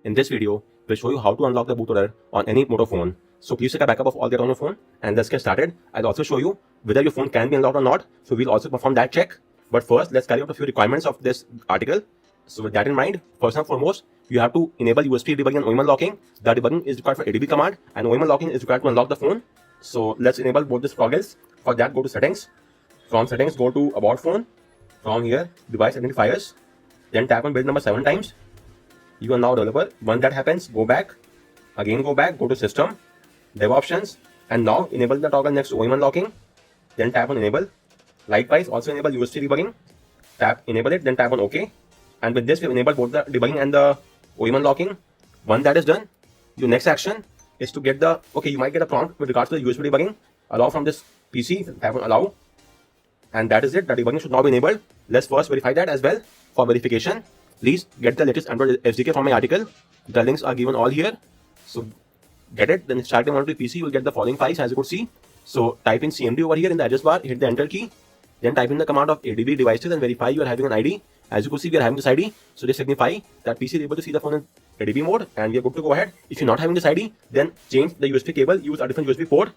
In this video, we'll show you how to unlock the bootloader on any Moto phone. So please take a backup of all data on your phone and let's get started. I'll also show you whether your phone can be unlocked or not. So we'll also perform that check. But first, let's carry out a few requirements of this article. So with that in mind, first and foremost, you have to enable USB debugging and OEM unlocking. The debugging is required for ADB command and OEM unlocking is required to unlock the phone. So let's enable both these toggles. For that, go to settings. From settings, go to about phone. From here, device identifiers. Then tap on build number 7 times. You are now developer. Once that happens, go back. Again go back, go to system, dev options, and now enable the toggle next to OEM unlocking. Then tap on enable. Likewise, also enable USB debugging. Tap enable it, then tap on OK. And with this, we've enabled both the debugging and the OEM unlocking. Once that is done, your next action is to get the, you might get a prompt with regards to the USB debugging. Allow from this PC, tap on allow. And that is it, the debugging should now be enabled. Let's first verify that as well. For verification, please get the latest Android SDK from my article. The links are given all here. So get it, then start them onto the PC, you will get the following files as you could see. So type in CMD over here in the address bar, hit the enter key. Then type in the command of ADB devices and verify you are having an ID. As you could see, we are having this ID. So this signifies that PC is able to see the phone in ADB mode and we are good to go ahead. If you're not having this ID, then change the USB cable, use a different USB port.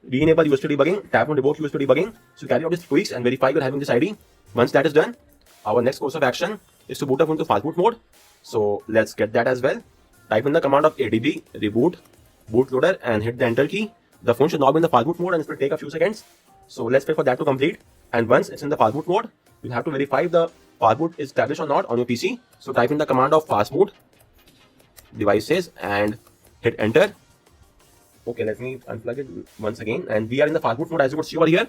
Re-enable USB debugging, tap on revoke USB debugging. So carry out these tweaks and verify you're having this ID. Once that is done, our next course of action is to boot up into fast boot mode. So let's get that as well. Type in the command of ADB reboot bootloader and hit the enter key. The phone should now be in the fast boot mode and it will take a few seconds. So let's wait for that to complete. And once it's in the fast boot mode, you'll have to verify if the fast boot is established or not on your PC. So type in the command of fast boot devices and hit enter. Okay, let me unplug it once again. And we are in the fast boot mode as you could see over here.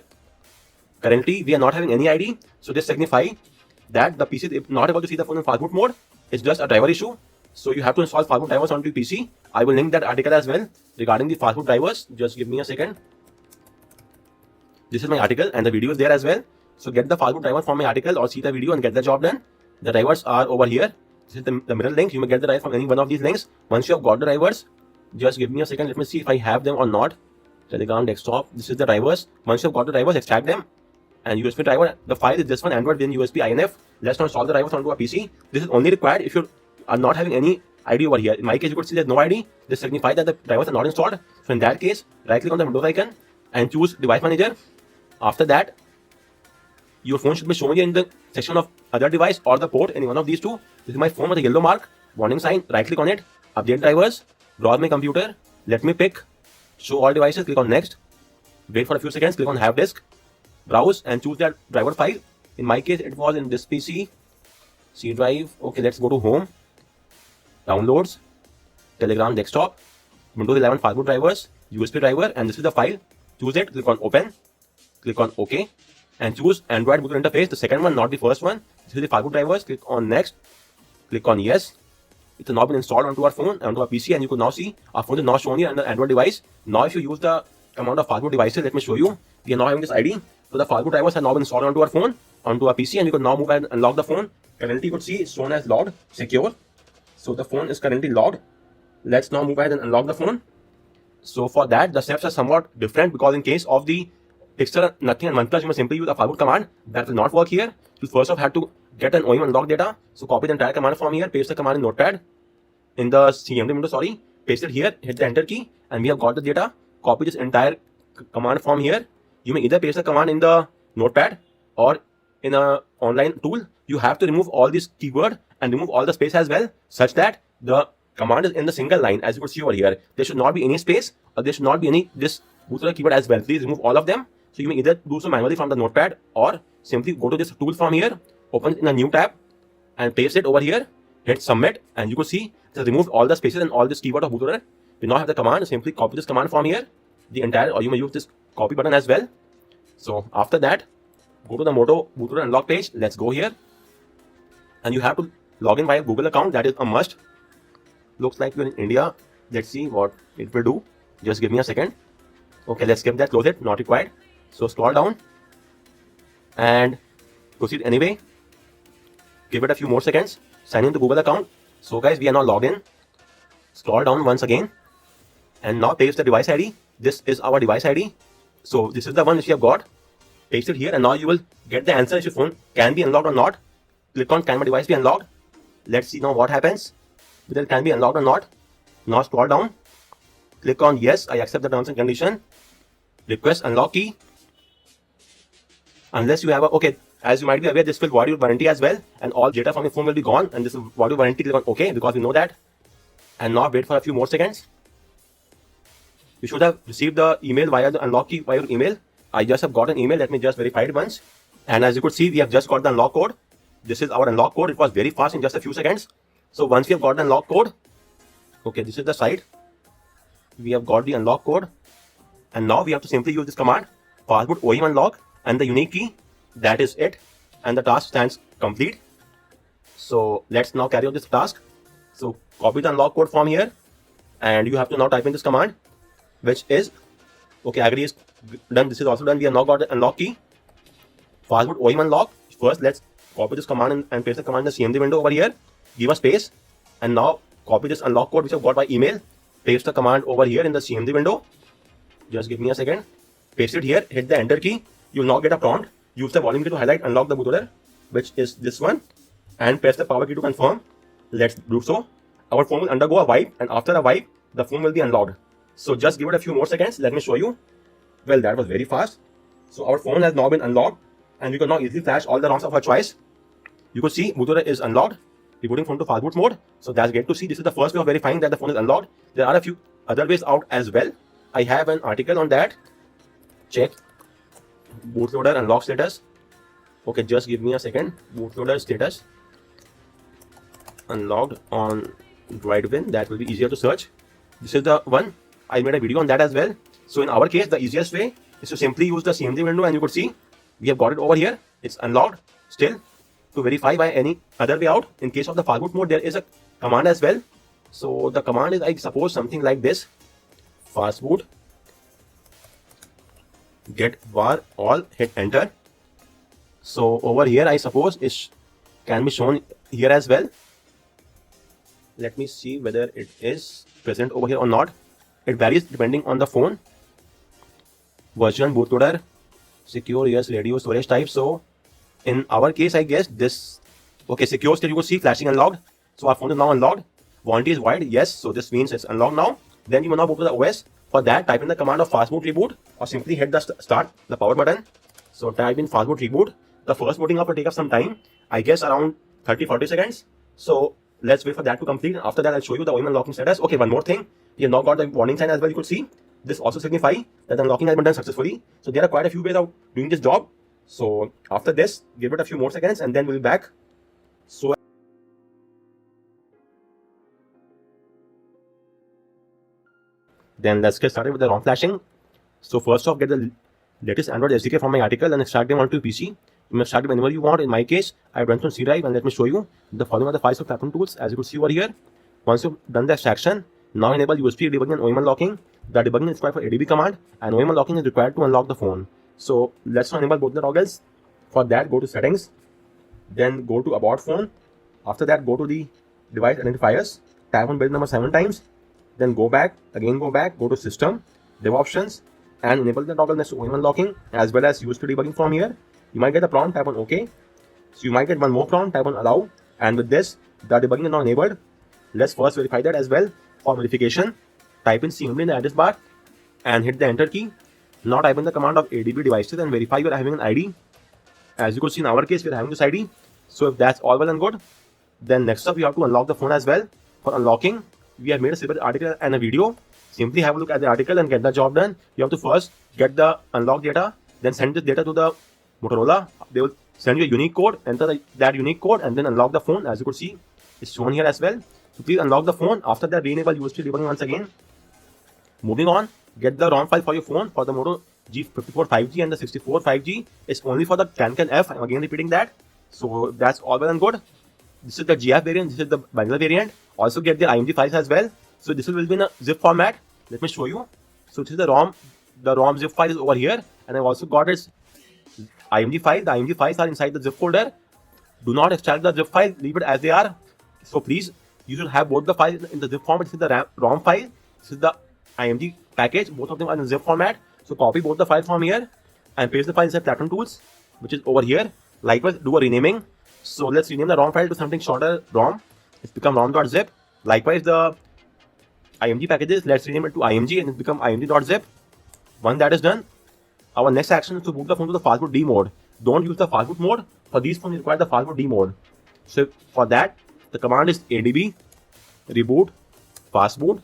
Currently, we are not having any ID. So this signifies that the PC is not able to see the phone in fast boot mode. It's just a driver issue. So you have to install fast boot drivers onto your PC. I will link that article as well regarding the fast boot drivers. Just give me a second. This is my article and the video is there as well. So get the fast boot driver from my article or see the video and get the job done. The drivers are over here. This is the middle link. You may get the driver from any one of these links. Once you have got the drivers, just give me a second. Let me see if I have them or not. Telegram desktop. This is the drivers. Once you have got the drivers, extract them. And USB driver. The file is this one, Android within USB INF. Let's now install the drivers onto a PC. This is only required if you are not having any ID over here. In my case, you could see there's no ID. This signifies that the drivers are not installed. So in that case, right click on the Windows icon and choose Device Manager. After that, your phone should be showing you in the section of other device or the port, any one of these two. This is my phone with a yellow mark, warning sign. Right click on it, update drivers, browse my computer. Let me pick, show all devices, click on next. Wait for a few seconds, click on have disk. Browse and choose that driver file. In my case, it was in this PC. C drive. Okay, let's go to home. Downloads. Telegram desktop. Windows 11 fastboot drivers. USB driver. And this is the file. Choose it. Click on open. Click on OK. And choose Android bootloader interface. The second one, not the first one. This is the fastboot drivers. Click on next. Click on yes. It's now been installed onto our phone, onto our PC. And you could now see our phone is now shown here on the Android device. Now if you use the command of fastboot devices, let me show you. We are now having this ID. So the fastboot drivers have now been installed onto our phone, onto our PC, and we can now move and unlock the phone. Currently, you could see it's shown as logged, secure. So the phone is currently logged. Let's now move ahead and unlock the phone. So for that, the steps are somewhat different because in case of the Pixel, Nothing and OnePlus, you must simply use a fastboot command. That will not work here. You first off have to get an OEM unlock data. So copy the entire command from here, paste the command in Notepad, in the CMD window, paste it here, hit the enter key, and we have got the data. Copy this entire command from here. You may either paste the command in the Notepad or in an online tool. You have to remove all this keyword and remove all the space as well, such that the command is in the single line as you could see over here. There should not be any space or there should not be any this bootloader keyword as well. Please remove all of them. So you may either do so manually from the Notepad or simply go to this tool from here, open it in a new tab and paste it over here, hit submit, and you could see it has removed all the spaces and all this keyword of bootloader. We now have the command. Simply copy this command from here, the entire, or you may use this copy button as well. So after that, go to the Moto bootloader unlock page. Let's go here. And you have to log in via Google account. That is a must. Looks like you're in India. Let's see what it will do. Just give me a second. Okay, let's skip that. Close it. Not required. So scroll down and proceed anyway. Give it a few more seconds. Sign in to Google account. So guys, we are now logged in. Scroll down once again. And now paste the device ID. This is our device ID. So this is the one which you have got. Paste it here and now you will get the answer if your phone can be unlocked or not. Click on can my device be unlocked. Let's see now what happens. whether it can be unlocked or not. Now scroll down, click on yes, I accept the terms and condition, request unlock key. Unless you have a, okay, as you might be aware, this will void your warranty as well, and all data from your phone will be gone, and this will void your warranty. Click on okay, because we know that. And now wait for a few more seconds. You should have received the email via the unlock key via your email. I just have got an email. Let me just verify it once. And as you could see, we have just got the unlock code. This is our unlock code. It was very fast in just a few seconds. So once we have got the unlock code, okay, this is the site. We have got the unlock code. And now we have to simply use this command, fastboot OEM unlock, and the unique key. That is it. And the task stands complete. So let's now carry out this task. So copy the unlock code from here. And you have to now type in this command, which is, okay, agree is done. This is also done. We have now got the unlock key. Fastboot OEM unlock. First, let's copy this command and paste the command in the CMD window over here. Give a space. And now copy this unlock code which I've got by email. Paste the command over here in the CMD window. Just give me a second. Paste it here. Hit the enter key. You will now get a prompt. Use the volume key to highlight unlock the bootloader, which is this one. And press the power key to confirm. Let's do so. Our phone will undergo a wipe. And after a wipe, the phone will be unlocked. So just give it a few more seconds. Let me show you. Well, that was very fast. So our phone has now been unlocked. And we can now easily flash all the ROMs of our choice. You could see bootloader is unlocked. Rebooting phone to fastboot mode. So that's great to see. This is the first way of verifying that the phone is unlocked. There are a few other ways out as well. I have an article on that. Check bootloader unlock status. Okay, just give me a second. Bootloader status unlocked on Droidwin. That will be easier to search. This is the one. I made a video on that as well. So in our case, the easiest way is to simply use the CMD window, and you could see we have got it over here. It's unlocked still. To verify by any other way out, in case of the fastboot mode, there is a command as well. So the command is, I suppose, something like this: fastboot get var all, hit enter. So over here, I suppose it can be shown here as well. Let me see whether it is present over here or not. It varies depending on the phone. Version, bootloader, secure, yes, radio, storage type. So in our case, I guess this, okay, secure still you could see flashing unlocked. So our phone is now unlocked. Warranty is void, yes. So this means it's unlocked now. Then you will now go to the OS. For that, type in the command of fastboot reboot, or simply hit the start, the power button. So type in fastboot reboot. The first booting up will take up some time. I guess around 30-40 seconds. So let's wait for that to complete. After that, I'll show you the OEM unlocking status. Okay, one more thing. We have now got the warning sign as well. You could see this also signifies that the unlocking has been done successfully. So there are quite a few ways of doing this job. So after this, give it a few more seconds and then we'll be back. So then let's get started with the ROM flashing. So first off, get the latest Android SDK from my article and extract them onto PC. You may start them whenever you want. In my case, I went on C drive, and let me show you the following are the files of platform tools, as you could see over here. Once you've done the extraction, now enable USB debugging and OEM unlocking. The debugging is required for ADB command, and OEM unlocking is required to unlock the phone. So let's now enable both the toggles. For that, go to settings, then go to about phone. After that, go to the device identifiers, tap on build number 7 times, then go back, go to system, dev options, and enable the toggle next to OEM unlocking as well as USB debugging from here. You might get a prompt, tap on OK. So you might get one more prompt, tap on allow. And with this, the debugging is now enabled. Let's first verify that as well. For verification, type in CMD in the address bar and hit the enter key. Now type in the command of ADB devices and verify you are having an ID. As you could see in our case, we are having this ID. So if that's all well and good, then next up you have to unlock the phone as well. For unlocking, we have made a separate article and a video. Simply have a look at the article and get the job done. You have to first get the unlock data, then send this data to the Motorola. They will send you a unique code, enter that unique code, and then unlock the phone. As you could see, it's shown here as well. So please unlock the phone. After that, re-enable USB debugging once again. Moving on, get the ROM file for your phone for the Moto G54 5G and the 64 5G. It's only for the CanCan F. I'm again repeating that. So that's all well and good. This is the GF variant. This is the vanilla variant. Also get the IMG files as well. So this will be in a zip format. Let me show you. So this is the ROM. The ROM zip file is over here, and I've also got its IMG file. The IMG files are inside the zip folder. Do not extract the zip file. Leave it as they are. So please, you should have both the files in the zip format. This is the ROM file. This is the IMG package. Both of them are in zip format. So copy both the files from here and paste the file inside Platform Tools, which is over here. Likewise, do a renaming. So let's rename the ROM file to something shorter. ROM. It's become ROM.zip. Likewise, the img packages, let's rename it to img and it become img.zip. Once that is done, our next action is to boot the phone to the fastboot D mode. Don't use the fastboot mode. For these phones, you require the fastboot D mode. So for that, the command is adb reboot fastboot.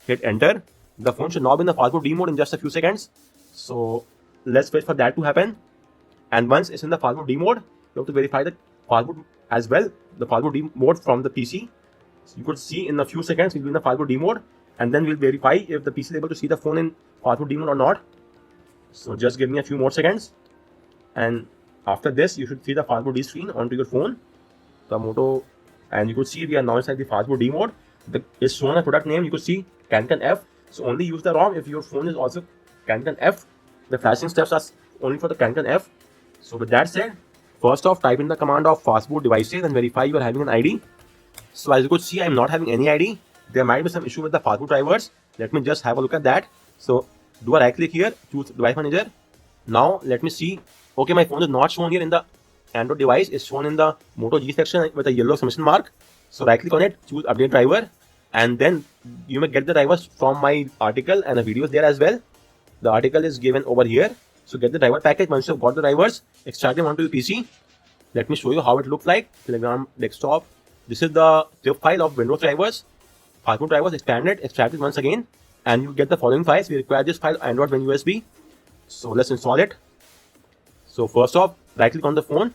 Hit enter. The phone should now be in the fastboot D mode in just a few seconds. So let's wait for that to happen. And once it's in the fastboot D mode, you have to verify the fastboot as well, the fastboot D mode from the PC. So you could see in a few seconds we'll be in the fastboot D mode, and then we'll verify if the PC is able to see the phone in fastboot D mode or not. So just give me a few more seconds, and after this you should see the fastboot D screen onto your phone, the Moto, and you could see we are now inside the fastboot D mode. It's shown a product name. You could see CanCan F. So only use the ROM if your phone is also CanCan F. The flashing steps are only for the CanCan F. So with that said, first off, type in the command of fastboot devices and verify you are having an ID. So as you could see, I'm not having any ID. There might be some issue with the fastboot drivers. Let me just have a look at that. So do a right click here, choose device manager. Now let me see. Okay, my phone is not shown here in the Android device. It's shown in the Moto G section with a yellow exclamation mark. So right click on it, choose update driver, and then you may get the drivers from my article and the videos there as well. The article is given over here. So get the driver package. Once you've got the drivers, extract them onto your PC. Let me show you how it looks like. Telegram desktop. This is the zip file of Windows drivers. Fastboot drivers, expanded, extracted once again, and you get the following files. We require this file, Android WinUSB. So let's install it. So first off, right click on the phone,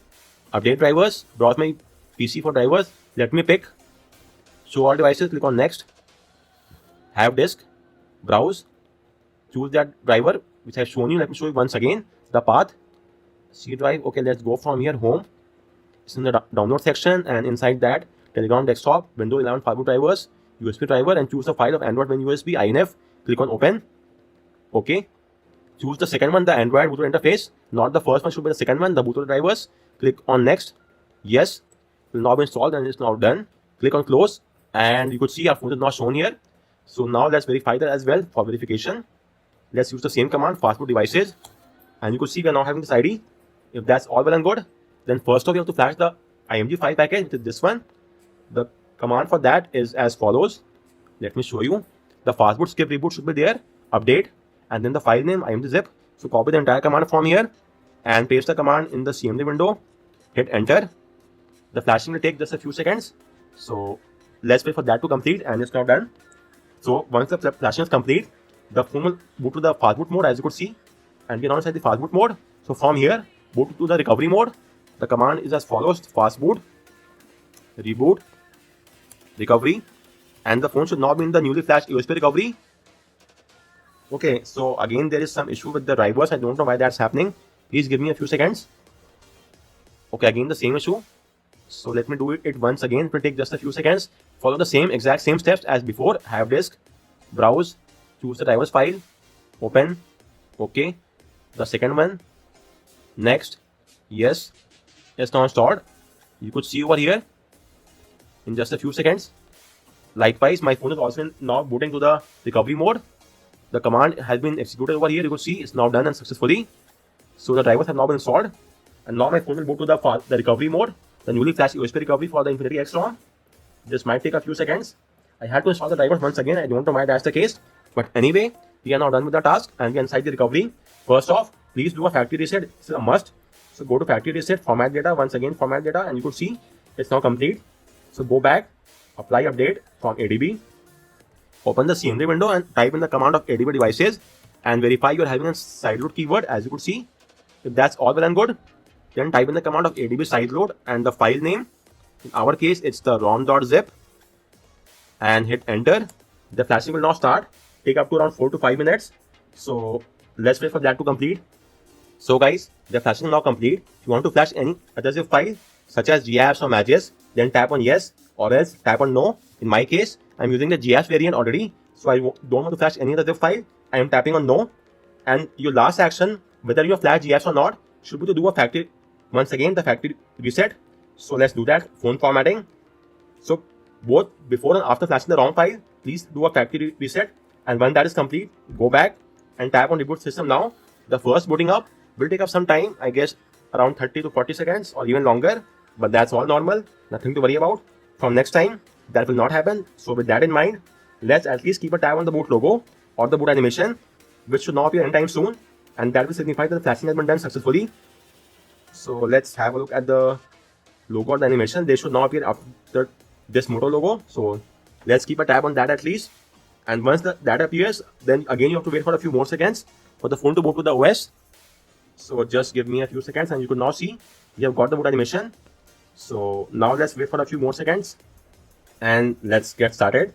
update drivers, browse my PC for drivers. Let me pick show all devices, click on next, have disk, browse, choose that driver which I have shown you. Let me show you once again the path, C drive. Okay, let's go from here, home. It's in the download section, and inside that, Telegram desktop, Windows 11 fastboot drivers, USB driver, and choose the file of Android WinUSB INF. Click on open. Okay. Choose the second one, the Android bootloader interface. Not the first one, should be the second one, the bootloader drivers. Click on next. Yes. It will now be installed and it's now done. Click on close, and you could see our phone is not shown here. So now let's verify that as well for verification. Let's use the same command, fastboot devices, and you could see we are now having this ID. If that's all well and good, then first off, you have to flash the img file package, which is this one. The command for that is as follows. Let me show you. The fastboot skip reboot should be there, update, and then the file name img.zip. So copy the entire command from here and paste the command in the CMD window. Hit enter. The flashing will take just a few seconds. So let's wait for that to complete, and it's now done. So once the flashing is complete, the phone will boot to the fastboot mode, as you could see, and we are now inside the fastboot mode. So from here, boot to the recovery mode. The command is as follows: fastboot, reboot, recovery, and the phone should now be in the newly flashed USB recovery. Okay, so again there is some issue with the drivers. I don't know why that's happening. Please give me a few seconds. Okay, again the same issue. So let me do it once again. It will take just a few seconds. Follow the exact same steps as before. Have disk, browse, choose the drivers file, open. Okay, the second one, next, yes, it's now installed. You could see over here in just a few seconds. Likewise, my phone is also now booting to the recovery mode. The command has been executed over here. You could see it's now done and successfully. So the drivers have now been installed, and now my phone will boot to the recovery mode, the newly flashed USB recovery for the Infinity X ROM. This might take a few seconds. I had to install the drivers once again. I don't know why that's the case, but anyway, we are now done with the task and we are inside the recovery. First off, please do a factory reset. It's a must. So go to factory reset, format data, once again format data, and you could see it's now complete. So go back, apply update from ADB, open the CMD window and type in the command of ADB devices and verify you're having a sideload keyword, as you could see. If that's all well and good, then type in the command of ADB sideload and the file name. In our case, it's the rom.zip, and hit enter. The flashing will now start. Take up to around 4 to 5 minutes. So let's wait for that to complete. So guys, the flashing is now complete. If you want to flash any other zip file such as GApps or Matches, then tap on yes, or else tap on no. In my case, I'm using the GApps variant already, so I don't want to flash any other zip file. I am tapping on no. And your last action, whether you have flashed GApps or not, should be to do a factory, once again the factory reset. So let's do that. Phone formatting. So both before and after flashing the ROM file, please do a factory reset. And when that is complete, go back and tap on reboot system now. The first booting up will take up some time, I guess around 30 to 40 seconds or even longer, but that's all normal, nothing to worry about. From next time, that will not happen. So with that in mind, let's at least keep a tab on the boot logo or the boot animation, which should not appear anytime soon, and that will signify that the flashing has been done successfully. So let's have a look at the logo or the animation. They should now appear after this Moto logo. So let's keep a tab on that at least. And once that appears, then again you have to wait for a few more seconds for the phone to boot to the OS. So just give me a few seconds and you could now see we have got the boot animation. So now let's wait for a few more seconds and let's get started.